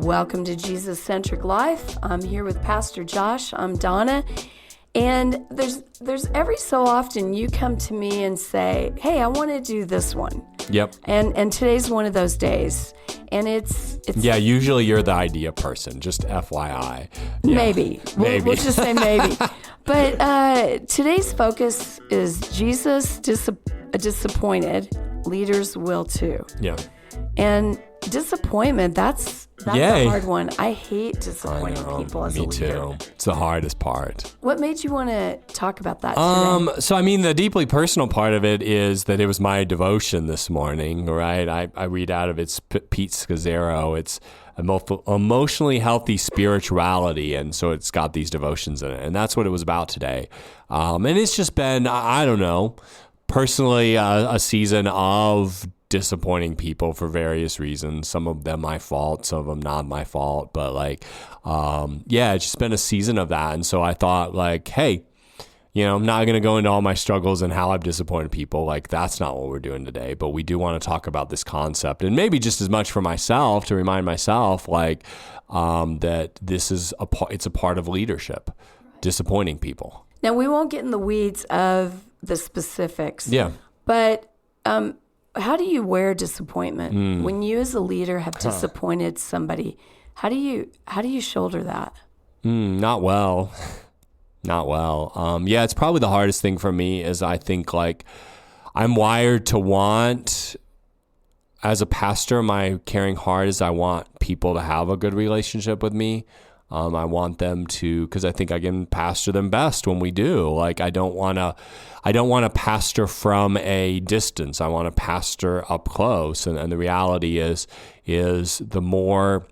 Welcome to Jesus-Centric Life. I'm here with Pastor Josh. I'm Donna. And there's every so often you come to me and say, hey, I want to do this one. Yep. And today's one of those days. And it's yeah, usually you're the idea person, just FYI. Yeah. Maybe. We'll just say maybe. But today's focus is Jesus disappointed. Leaders will too. Yeah. And disappointment, that's a hard one. I hate disappointing people as a leader. Me too. It's the hardest part. What made you want to talk about that today? So, I mean, the deeply personal part of it is that it was my devotion this morning, right? I read out of it's Pete Scazzaro. It's emotionally healthy spirituality. And so it's got these devotions in it. And that's what it was about today. And it's just been, I don't know, personally, a season of disappointing people for various reasons. Some of them my fault, some of them not my fault. But it's just been a season of that. And so I thought hey, I'm not going to go into all my struggles and how I've disappointed people. That's not what we're doing today. But we do want to talk about this concept, and maybe just as much for myself to remind myself that this is it's a part of leadership, disappointing people. Now, we won't get in the weeds of the specifics. Yeah. But how do you wear disappointment when you as a leader have disappointed somebody? How do you shoulder that? Not well. Not well. It's probably the hardest thing for me is I think I'm wired to want, as a pastor, my caring heart is I want people to have a good relationship with me. I want them to, because I think I can pastor them best when we do. I don't want to pastor from a distance. I want to pastor up close. And the reality is the more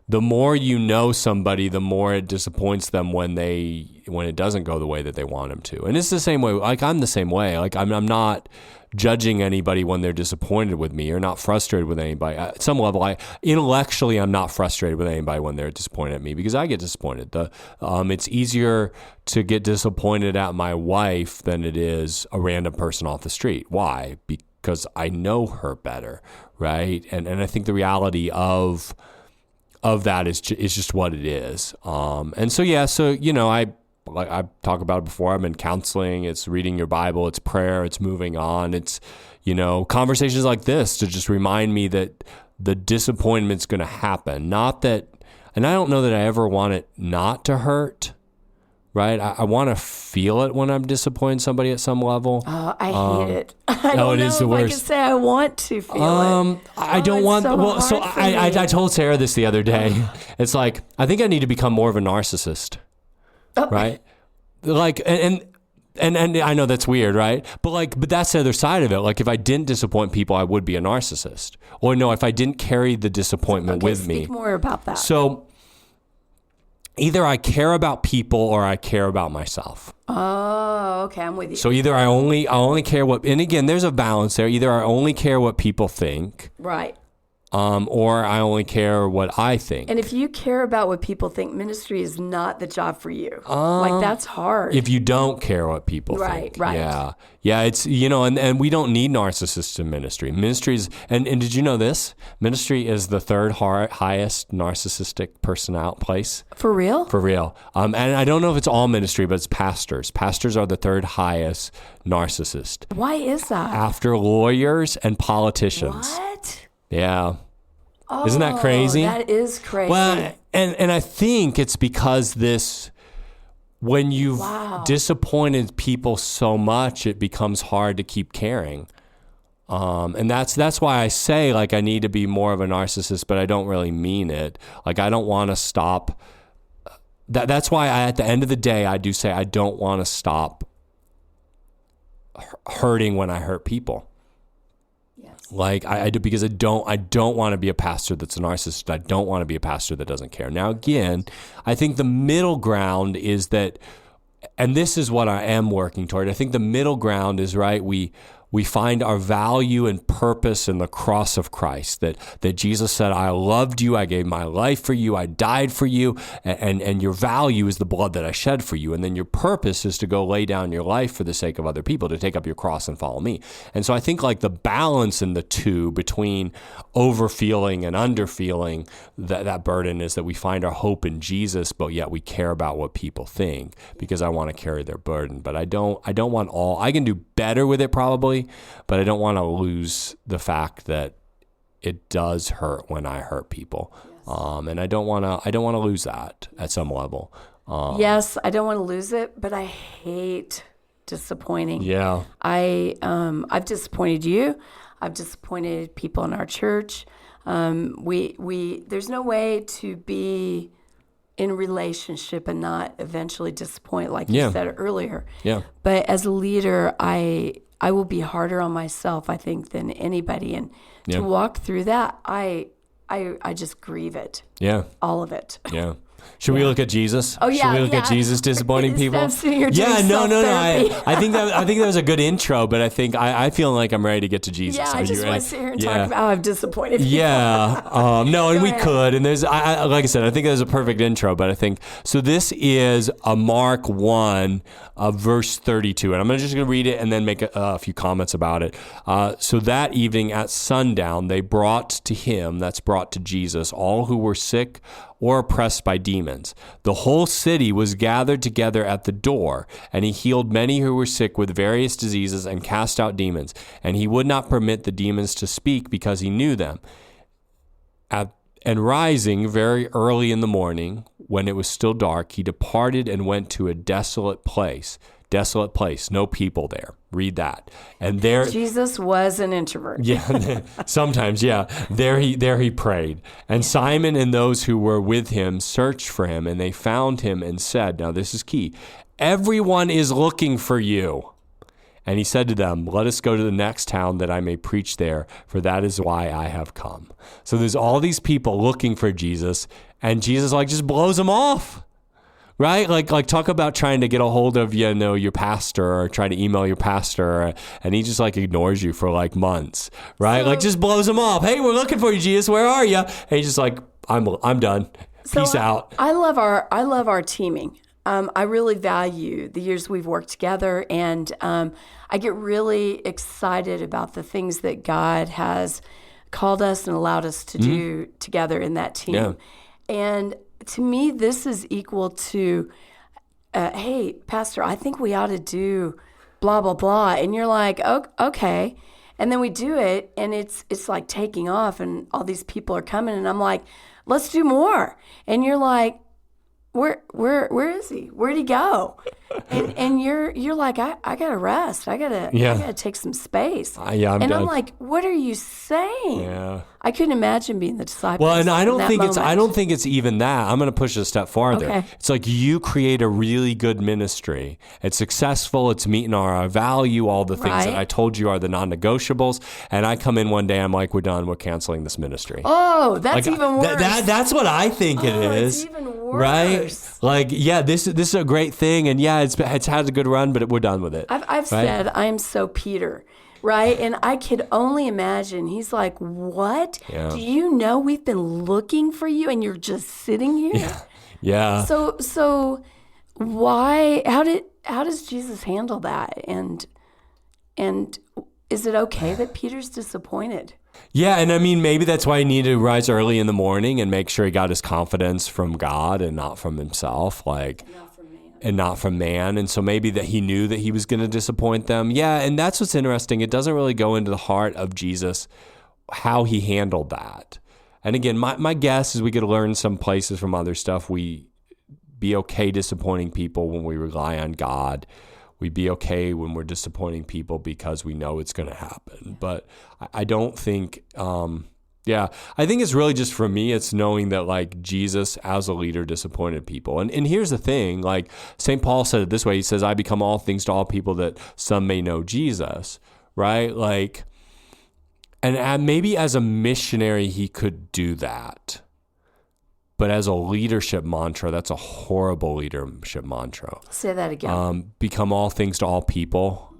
you know somebody, the more it disappoints them when it doesn't go the way that they want them to. And it's the same way. I'm the same way. I'm not judging anybody when they're disappointed with me or not frustrated with anybody. At some level, intellectually, I'm not frustrated with anybody when they're disappointed at me because I get disappointed. It's easier to get disappointed at my wife than it is a random person off the street. Why? Because I know her better, right? And I think the reality of that is just what it is. I talk about it before. I'm in counseling. It's reading your Bible. It's prayer. It's moving on. It's, conversations like this to just remind me that the disappointment's going to happen. Not that, and I don't know that I ever want it not to hurt, right? I want to feel it when I'm disappointing somebody at some level. Oh, I hate it. I don't know if I can say I want to feel it. I don't want. I told Sarah this the other day. It's I think I need to become more of a narcissist. Right? And I know that's weird, right? But that's the other side of it. If I didn't disappoint people, I would be a narcissist. Or no, if I didn't carry the disappointment with me. Speak more about that. So either I care about people or I care about myself. Oh, okay. I'm with you. So either I only care what, and again, there's a balance there. Either I only care what people think. Right. Or I only care what I think. And if you care about what people think, ministry is not the job for you. That's hard. If you don't care what people think. Right. Yeah. It's, and we don't need narcissists in ministry. Ministry is, and did you know this? Ministry is the third highest narcissistic place. For real? For real. And I don't know if it's all ministry, but it's pastors. Pastors are the third highest narcissist. Why is that? After lawyers and politicians. What? Yeah. Isn't that crazy? That is crazy. Well, and I think it's because when you've disappointed people so much, it becomes hard to keep caring. And that's why I say I need to be more of a narcissist, but I don't really mean it. I don't want to stop. That's why at the end of the day, I do say I don't want to stop hurting when I hurt people. I do, because I don't want to be a pastor that's a narcissist. I don't want to be a pastor that doesn't care. Now, again, I think the middle ground is that, and this is what I am working toward. I think the middle ground is right. We we find our value and purpose in the cross of Christ, that Jesus said, I loved you, I gave my life for you, I died for you, and your value is the blood that I shed for you. And then your purpose is to go lay down your life for the sake of other people, to take up your cross and follow me. And so I think like the balance in the two between overfeeling and underfeeling that burden is that we find our hope in Jesus, but yet we care about what people think because I want to carry their burden. But I don't want I can do better with it probably, but I don't want to lose the fact that it does hurt when I hurt people. Yes. And I don't want to lose that at some level. Yes, I don't want to lose it, but I hate disappointing. Yeah. I've disappointed you. I've disappointed people in our church. There's no way to be in relationship and not eventually disappoint, like you said earlier. Yeah. But as a leader, I will be harder on myself, I think, than anybody. And to walk through that, I just grieve it. Yeah. All of it. Yeah. Should we look at Jesus? Oh yeah, Should we look at Jesus disappointing people? No. I think that was a good intro, but I feel like I'm ready to get to Jesus. Yeah, I just want to sit here and talk about how I've disappointed people. Yeah, no, and we could, and there's, like I said, I think that was a perfect intro, but I think so. This is a Mark 1, verse 32, and I'm just going to read it and then make a few comments about it. So that evening at sundown, they brought to Jesus, all who were sick or oppressed by demons. The whole city was gathered together at the door, and he healed many who were sick with various diseases and cast out demons. And he would not permit the demons to speak because he knew them. And rising very early in the morning, when it was still dark, he departed and went to a desolate place, no people there. Read that. And there Jesus was an introvert. Yeah, sometimes, yeah. There he prayed. And Simon and those who were with him searched for him, and they found him and said, now this is key, everyone is looking for you. And he said to them, let us go to the next town that I may preach there, for that is why I have come. So there's all these people looking for Jesus, and Jesus just blows them off. Right? Like talk about trying to get a hold of, your pastor, or try to email your pastor, and he just our you for months, right? So, just blows him off. Hey, we're looking for you, Jesus. Where are you? And he's just like, I'm done. Peace out. I love our teaming. I really value the years we've worked together, and I get really excited about the things that God has called us and allowed us to do together in that team. Yeah. And to me, this is equal to, hey, Pastor, I think we ought to do blah, blah, blah. And you're like, oh, okay. And then we do it, and it's like taking off, and all these people are coming, and I'm like, let's do more. And you're like, where is he? Where'd he go? And you're like, I gotta rest. I gotta take some space. I'm done. I'm like, what are you saying? Yeah. I couldn't imagine being the disciple. Well, and I don't think it's even that. I'm going to push it a step farther. Okay. It's like you create a really good ministry. It's successful. It's meeting our value, all the things that I told you are the non-negotiables. And I come in one day, I'm like, we're done. We're canceling this ministry. Oh, that's even worse. That's what I think it is. It's even worse. Right? This is a great thing. And it's had a good run, but we're done with it. I've said, I'm so Peter. Right? And I could only imagine. He's like, what? Yeah. Do you know we've been looking for you and you're just sitting here? Yeah. So why, how does Jesus handle that? And is it okay that Peter's disappointed? Yeah, and I mean, maybe that's why he needed to rise early in the morning and make sure he got his confidence from God and not from himself. And not from man. And so maybe that he knew that he was going to disappoint them. Yeah, and that's what's interesting. It doesn't really go into the heart of Jesus, how he handled that. And again, my guess is we could learn some places from other stuff. We be okay disappointing people when we rely on God. We'd be okay when we're disappointing people because we know it's going to happen. But I don't think... I think it's really just for me, it's knowing that Jesus as a leader disappointed people. And here's the thing, St. Paul said it this way. He says, I become all things to all people that some may know Jesus, right? And maybe as a missionary, he could do that. But as a leadership mantra, that's a horrible leadership mantra. Say that again. Become all things to all people.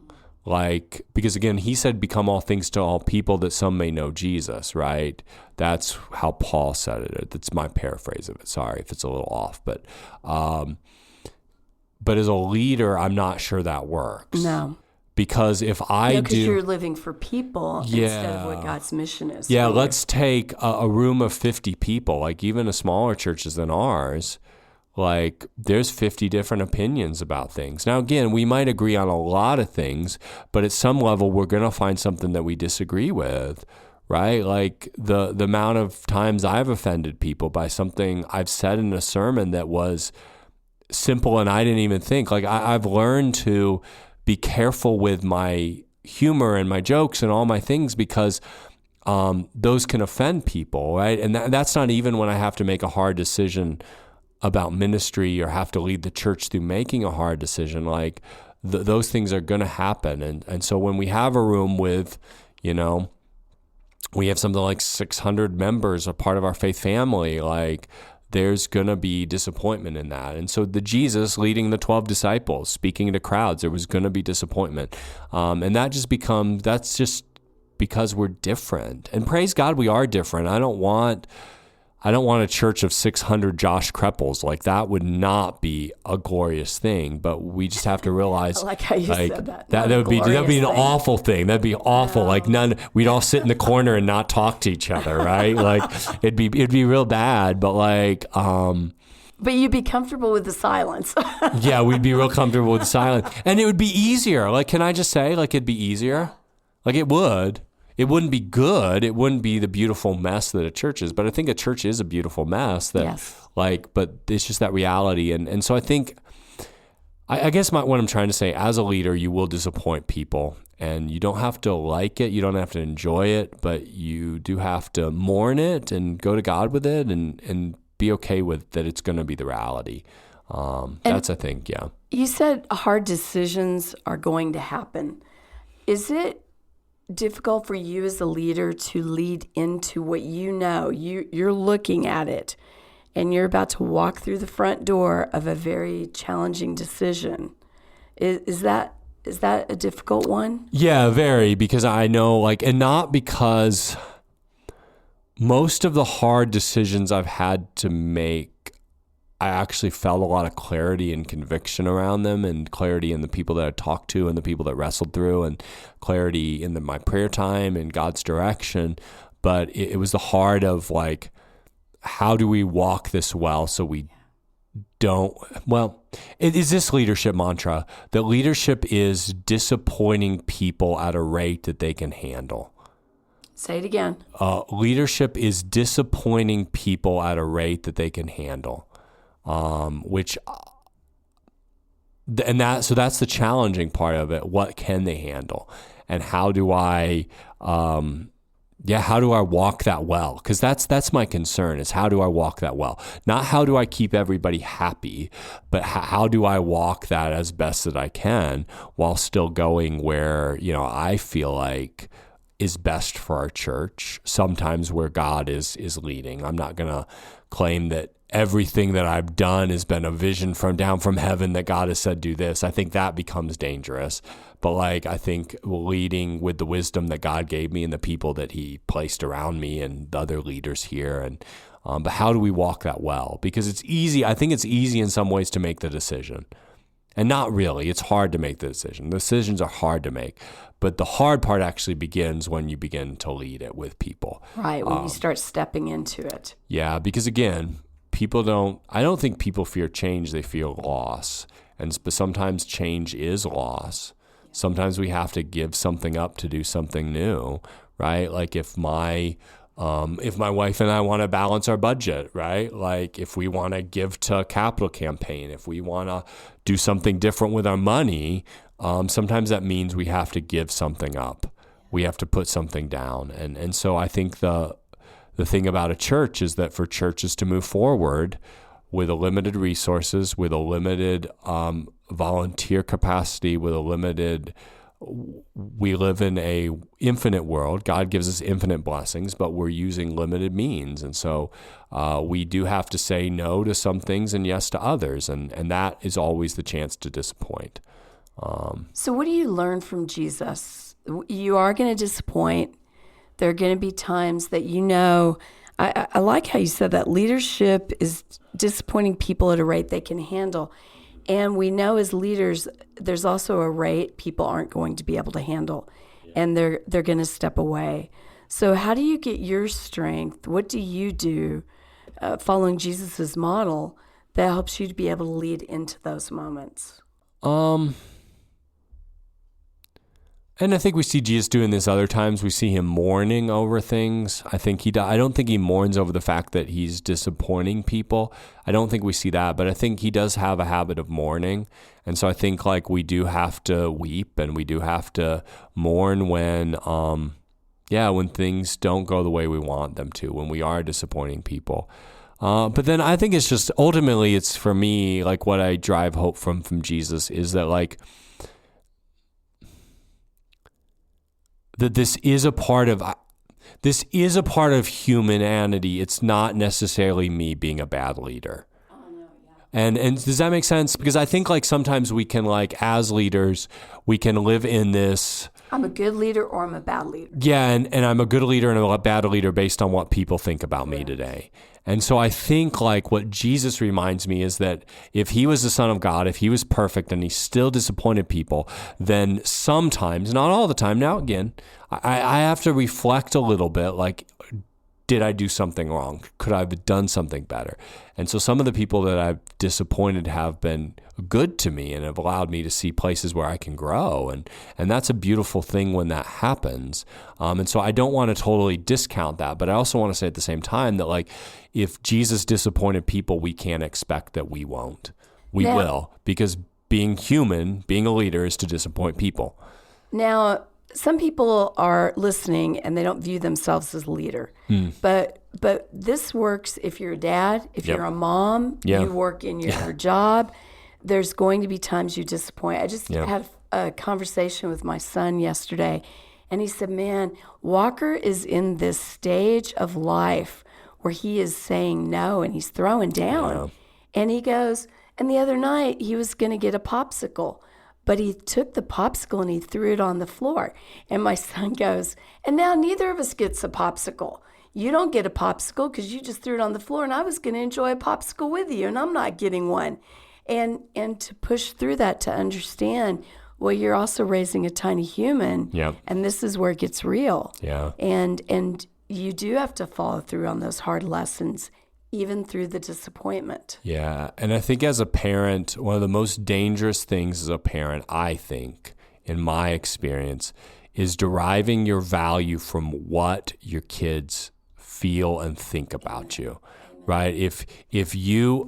Like, because again, he said, become all things to all people that some may know Jesus, right? That's how Paul said it. That's my paraphrase of it. Sorry if it's a little off, but as a leader, I'm not sure that works. No. Because if I because you're living for people instead of what God's mission is. Yeah, let's take a room of 50 people, like even a smaller churches than ours, like there's 50 different opinions about things. Now, again, we might agree on a lot of things, but at some level, we're going to find something that we disagree with, right? Like the amount of times I've offended people by something I've said in a sermon that was simple and I didn't even think. Like I've learned to be careful with my humor and my jokes and all my things because those can offend people, right? And that's not even when I have to make a hard decision about ministry or have to lead the church through making a hard decision. Like those things are going to happen. And so when we have a room with, we have something like 600 members, a part of our faith family, like there's going to be disappointment in that. And so the Jesus leading the 12 disciples, speaking to crowds, there was going to be disappointment. And that's just because we're different. And praise God, we are different. I don't want a church of 600 Josh Kreppels. Like that would not be a glorious thing, but we just have to realize I like how you said that. That'd be an awful thing. That'd be awful. No. Like we'd all sit in the corner and not talk to each other, right? Like it'd be real bad, but like but you'd be comfortable with the silence. Yeah, we'd be real comfortable with the silence. And it would be easier. Like, can I just say, like, it'd be easier? Like, it would. It wouldn't be good. It wouldn't be the beautiful mess that a church is. But I think a church is a beautiful mess. But it's just that reality. And so I think, I guess what I'm trying to say, as a leader, you will disappoint people. And you don't have to like it. You don't have to enjoy it. But you do have to mourn it and go to God with it and be okay with that it's going to be the reality. That's, I think, yeah. You said hard decisions are going to happen. Is it difficult for you as a leader to lead into what you know? You're looking at it, and you're about to walk through the front door of a very challenging decision. Is that a difficult one? Yeah, very, because I know, like, and not because most of the hard decisions I've had to make, I actually felt a lot of clarity and conviction around them, and clarity in the people that I talked to and the people that wrestled through, and clarity in my prayer time and God's direction. But it was the heart of, like, how do we walk this well so we don't, it is this leadership mantra, that leadership is disappointing people at a rate that they can handle. Say it again. Leadership is disappointing people at a rate that they can handle. So that's the challenging part of it. What can they handle? And how do I walk that well? Because that's my concern, is how do I walk that well? Not how do I keep everybody happy, but how do I walk that as best that I can while still going where, I feel like is best for our church, sometimes where God is leading. I'm not going to claim that everything that I've done has been a vision down from heaven that God has said, do this. I think that becomes dangerous. But I think leading with the wisdom that God gave me and the people that he placed around me and the other leaders here. And but how do we walk that well? Because it's easy. I think it's easy in some ways to make the decision. And not really. It's hard to make the decision. Decisions are hard to make. But the hard part actually begins when you begin to lead it with people. Right, when you start stepping into it. Yeah, because again, I don't think people fear change, they fear loss. But sometimes change is loss. Sometimes we have to give something up to do something new, right? Like if my wife and I want to balance our budget, right? Like if we want to give to a capital campaign, if we want to do something different with our money, sometimes that means we have to give something up. We have to put something down. And so I think the thing about a church is that for churches to move forward with a limited resources, with a limited volunteer capacity, with a limited, we live in a infinite world. God gives us infinite blessings, but we're using limited means. And so we do have to say no to some things and yes to others. And that is always the chance to disappoint. So what do you learn from Jesus? You are going to disappoint. There are going to be times that I like how you said that leadership is disappointing people at a rate they can handle. And we know as leaders, there's also a rate people aren't going to be able to handle, and they're going to step away. So how do you get your strength? What do you do following Jesus's model that helps you to be able to lead into those moments? And I think we see Jesus doing this other times. We see him mourning over things. I don't think he mourns over the fact that he's disappointing people. I don't think we see that, but I think he does have a habit of mourning. And so I think like we do have to weep and we do have to mourn when things don't go the way we want them to, when we are disappointing people. But then I think it's just, ultimately it's for me, like what I drive hope from Jesus is that like, that this is a part of humanity. It's not necessarily me being a bad leader. Oh, no, yeah. And does that make sense? Because I think like sometimes we can like, as leaders, we can live in this, I'm a good leader or I'm a bad leader. Yeah, and I'm a good leader and a bad leader based on what people think about me today. And so I think like what Jesus reminds me is that if he was the Son of God, if he was perfect and he still disappointed people, then sometimes, not all the time, now again, I have to reflect a little bit like, did I do something wrong? Could I have done something better? And so some of the people that I've disappointed have been good to me and have allowed me to see places where I can grow. And that's a beautiful thing when that happens. And so I don't want to totally discount that, but I also want to say at the same time that like, if Jesus disappointed people, we can't expect that we won't. We will, because being human, being a leader is to disappoint people. Now, some people are listening and they don't view themselves as a leader. But this works if you're a dad, if you're a mom, you work in your job. There's going to be times you disappoint. I just had a conversation with my son yesterday, and he said, man, Walker is in this stage of life where he is saying no and he's throwing down. Yeah. And he goes, and the other night he was going to get a popsicle, but he took the popsicle and he threw it on the floor. And my son goes, and now neither of us gets a popsicle. You don't get a popsicle because you just threw it on the floor, and I was going to enjoy a popsicle with you, and I'm not getting one. And to push through that, to understand, well, you're also raising a tiny human, and this is where it gets real. Yeah. And you do have to follow through on those hard lessons, even through the disappointment. Yeah, and I think as a parent, one of the most dangerous things as a parent, I think, in my experience, is deriving your value from what your kids feel and think about you, right? If you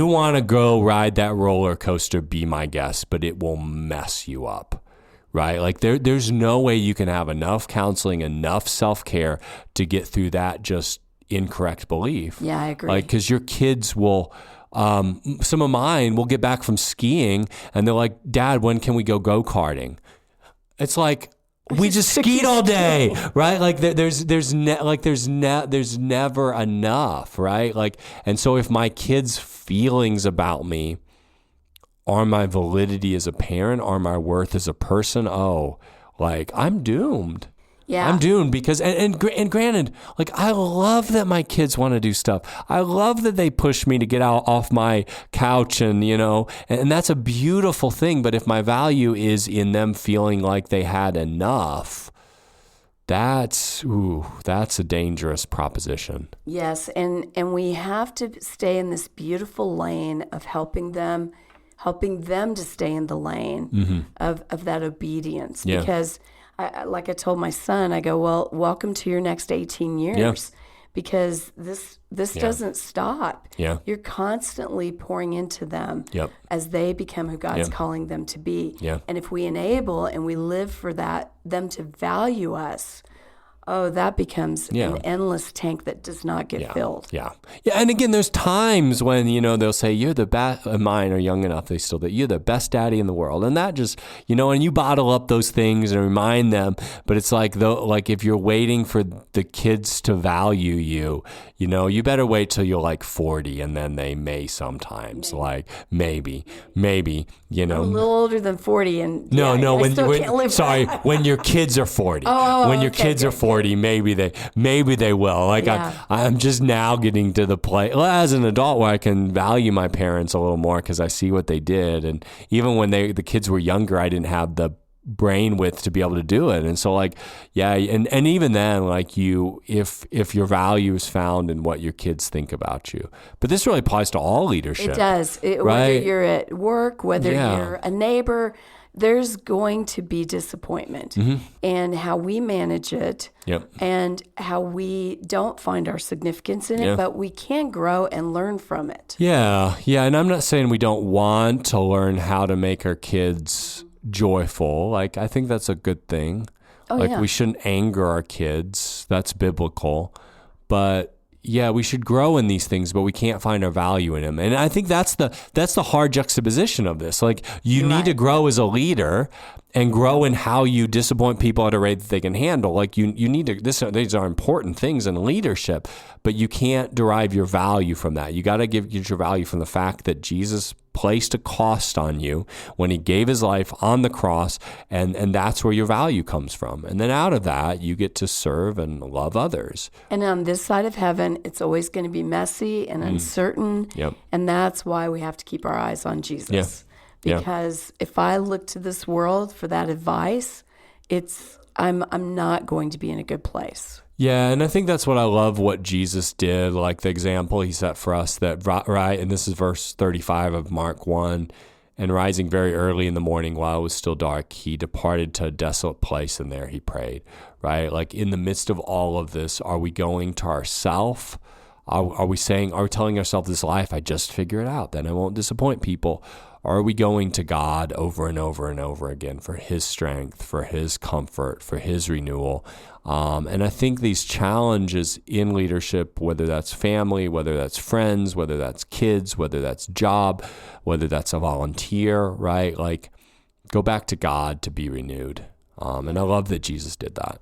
want to go ride that roller coaster, be my guest, but it will mess you up, right? Like there's no way you can have enough counseling, enough self-care to get through that just incorrect belief. Yeah, I agree. Like, because your kids will, some of mine will get back from skiing and they're like, Dad, when can we go go-karting? It's like, we just skied all day, right? Like there's never enough, right? Like, and so if my kids' feelings about me are my validity as a parent, are my worth as a person, like I'm doomed. Yeah, I'm doomed because, and granted, like I love that my kids want to do stuff. I love that they push me to get out off my couch and, and that's a beautiful thing. But if my value is in them feeling like they had enough, that's a dangerous proposition. Yes. And we have to stay in this beautiful lane of helping them to stay in the lane of that obedience, because like I told my son, I go, well, welcome to your next 18 years, because this doesn't stop. Yeah. You're constantly pouring into them as they become who God's calling them to be. Yeah. And if we enable and we live for that, them to value us, oh, that becomes Yeah. an endless tank that does not get filled. Yeah. And again, there's times when, they'll say, you're the best, mine are young enough, they still, that you're the best daddy in the world. And that just, and you bottle up those things and remind them. But it's like, if you're waiting for the kids to value you, you better wait till you're like 40 and then they may sometimes, maybe, I'm a little older than 40 and No, I still can't live sorry, that. when your kids are 40. When your kids are 40, maybe they will. Like I'm just now getting to the place as an adult where I can value my parents a little more because I see what they did. And even when the kids were younger, I didn't have the brain width to be able to do it. And so and even then, if your value is found in what your kids think about you. But this really applies to all leadership. It does. Right? Whether you're at work, whether you're a neighbor, there's going to be disappointment, and how we manage it, and how we don't find our significance in it, but we can grow and learn from it. Yeah. And I'm not saying we don't want to learn how to make our kids joyful. I think that's a good thing. We shouldn't anger our kids. That's biblical. But we should grow in these things, but we can't find our value in them. And I think that's the hard juxtaposition of this. You need to grow as a leader and grow in how you disappoint people at a rate that they can handle. You need to, these are important things in leadership, but you can't derive your value from that. You got to get your value from the fact that Jesus placed a cost on you when he gave his life on the cross, and that's where your value comes from. And then out of that, you get to serve and love others. And on this side of heaven, it's always going to be messy and uncertain, and that's why we have to keep our eyes on Jesus. Because if I look to this world for that advice, I'm not going to be in a good place. Yeah, and I think that's what I love what Jesus did, like the example he set for us that, right, and this is verse 35 of Mark 1, and rising very early in the morning while it was still dark, he departed to a desolate place, and there he prayed, right? In the midst of all of this, are we going to ourself? Are we telling ourselves this life, I just figure it out, then I won't disappoint people? Or are we going to God over and over and over again for his strength, for his comfort, for his renewal? And I think these challenges in leadership, whether that's family, whether that's friends, whether that's kids, whether that's job, whether that's a volunteer, right? Go back to God to be renewed. And I love that Jesus did that.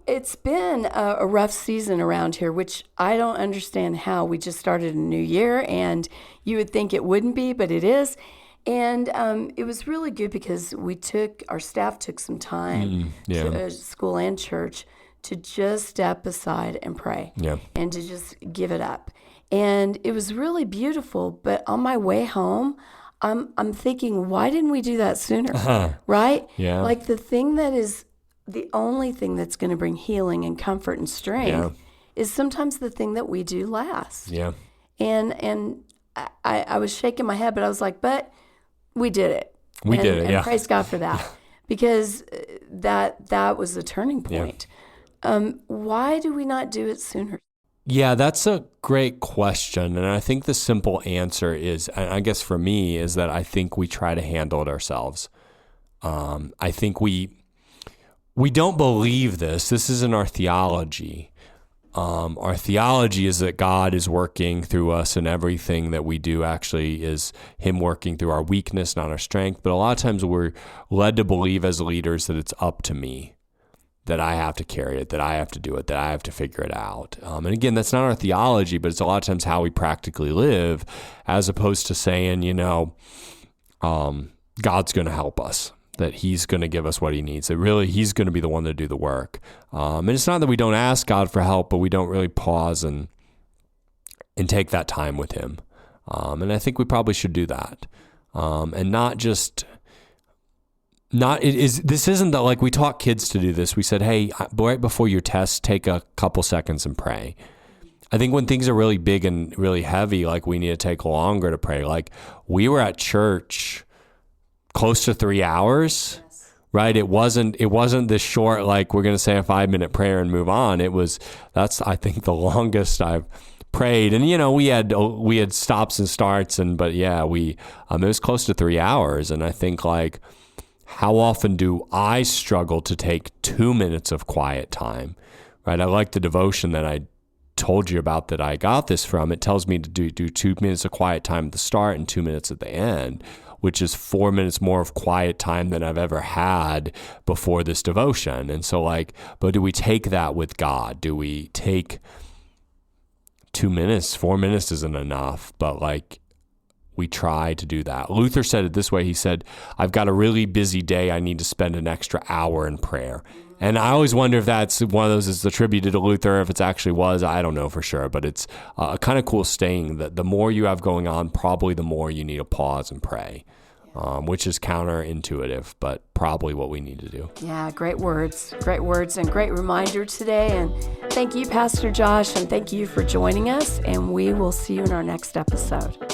It's been a rough season around here, which I don't understand how. We just started a new year, and you would think it wouldn't be, but it is. And it was really good because our staff took some time, school and church, to just step aside and pray and to just give it up. And it was really beautiful. But on my way home, I'm thinking, why didn't we do that sooner? Right? Yeah. The thing that is the only thing that's going to bring healing and comfort and strength is sometimes the thing that we do last. Yeah. And I was shaking my head, but I was like, but we did it. And praise God for that, because that was a turning point. Why do we not do it sooner? Yeah, that's a great question. And I think the simple answer is, I guess for me, is that I think we try to handle it ourselves. I think we don't believe this. This isn't our theology. Our theology is that God is working through us, and everything that we do actually is him working through our weakness, not our strength. But a lot of times we're led to believe as leaders that it's up to me, that I have to carry it, that I have to do it, that I have to figure it out. And again, that's not our theology, but it's a lot of times how we practically live, as opposed to saying, God's going to help us, that he's going to give us what he needs, that really he's going to be the one to do the work. And it's not that we don't ask God for help, but we don't really pause and take that time with him. And I think we probably should do that. And this isn't that we taught kids to do this. We said, hey, right before your test, take a couple seconds and pray. I think when things are really big and really heavy, we need to take longer to pray. We were at church close to 3 hours, right? It wasn't this short, we're going to say a 5-minute prayer and move on. That's I think the longest I've prayed. And, we had stops and starts, but it was close to 3 hours. And I think how often do I struggle to take 2 minutes of quiet time, right? I like the devotion that I told you about that I got this from. It tells me to do 2 minutes of quiet time at the start and 2 minutes at the end, which is 4 minutes more of quiet time than I've ever had before this devotion. And so but do we take that with God? Do we take 2 minutes? 4 minutes isn't enough, but we try to do that. Luther said it this way. He said, I've got a really busy day. I need to spend an extra hour in prayer. And I always wonder if that's one of those is attributed to Luther, if it actually was. I don't know for sure, but it's a kind of cool saying that the more you have going on, probably the more you need to pause and pray, which is counterintuitive, but probably what we need to do. Yeah, great words and great reminder today. And thank you, Pastor Josh, and thank you for joining us. And we will see you in our next episode.